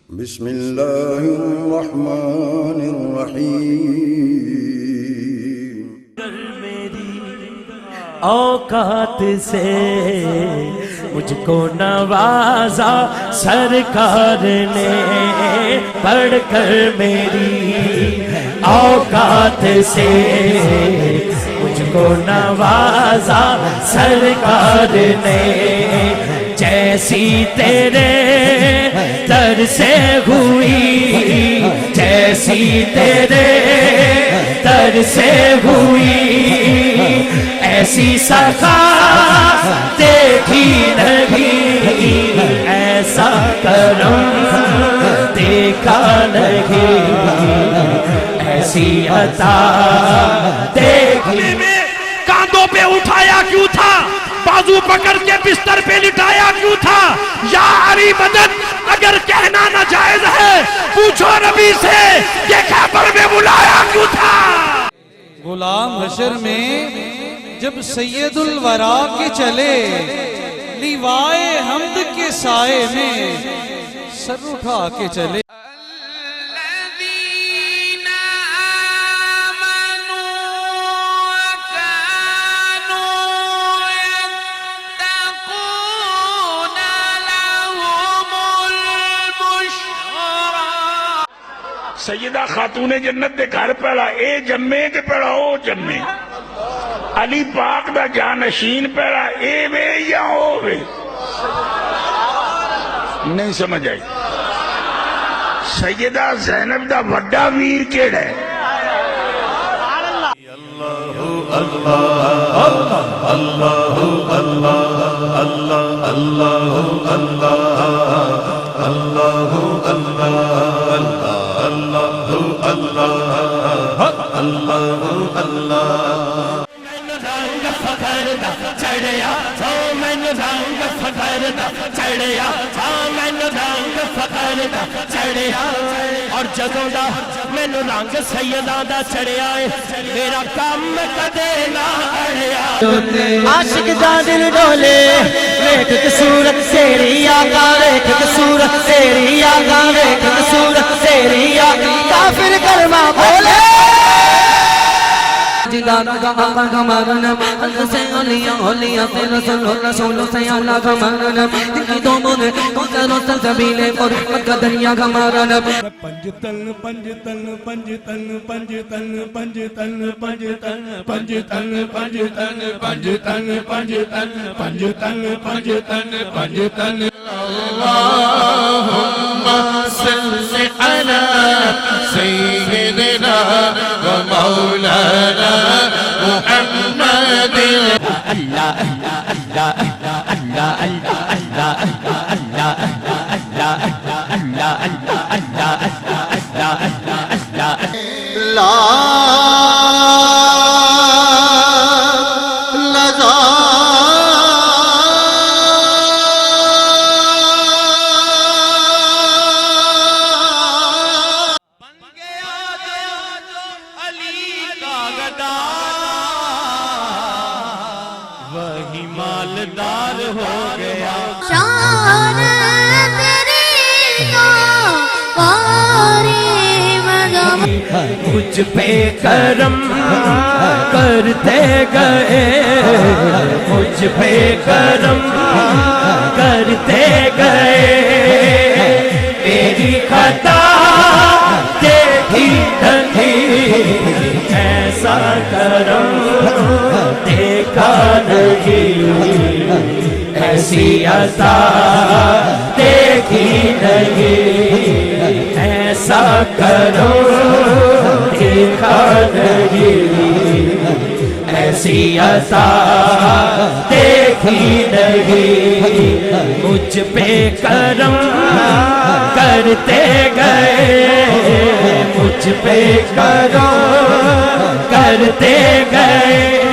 بسم اللہ الرحمن الرحیم اوقات سے مجھ کو نوازا سرکار نے پڑھ کر میری اوقات سے مجھ کو نوازا سرکار نے جیسی تیرے در سے ہوئی جیسی تیرے در سے ہوئی ایسی سخا دیکھی نہیں ایسا کرم دیکھا نہیں ایسی عطا دیکھی کاندھوں پہ اٹھایا کیوں تھا بازو پکڑ کے بستر پہ لٹایا کیوں تھا یا علی مدد اگر کہنا ناجائز ہے پوچھو نبی سے یہ خیبر میں بلایا کیوں تھا غلام حشر میں جب سید الورا کے چلے لیوائے حمد کے سائے میں سر اٹھا کے چلے سیدہ خاتون جنت دے گھر پہلا اے جمے کے پہلا او جمے علی پاک دا جانشین پہلا اے وے یا او وے نہیں سمجھ آئی سیدہ زینب دا وڈا ویر کیڑا ہے چڑھیا تو میں رنگ فخر دا چڑھیا میں رنگ فخر دا چڑھیا اور جدوں دا میں رنگ سیداں دا چڑھیا میرا کام کدے نہ اڑیا عاشق دا دل ڈولے ویکھ کے صورت تیری آقا ویکھ کے صورت تیری آقا ویکھ کے صورت تیری آقا کافر کلمہ بولے جدانا کا آقا کا مارنا اللہ سے علیہ علیہ سے رسول رسول سے اللہ کا مارنا دکی دو منے مکر رسل سبیلے پر مکہ دریا کا مارنا پنجتن پنجتن پنجتن پنجتن پنجتن پنجتن پنجتن پنجتن پنجتن پنجتن پنجتن پنجتن پنجتن اللہم صل علی سیدنا و مولانا محمد اللہ اللہ اللہ اللہ اللہ اللہ اللہ اللہ اللہ اللہ اللہ لا لذا بن گیا جو علی کا گدا وہی مالدار ہو گیا شان تیری کا پاری مدام مجھ پہ کرم کرتے گئے مجھ پہ کرم کرتے گئے میری خطا دیکھی نہیں ایسا کرم دیکھا نہیں ایسی عطا دیکھی نہیں ایسا کرم دیکھا نہیں ایسی عطا دیکھی نہیں مجھ پہ کرم کرتے گئے مجھ پہ کرم کرتے گئے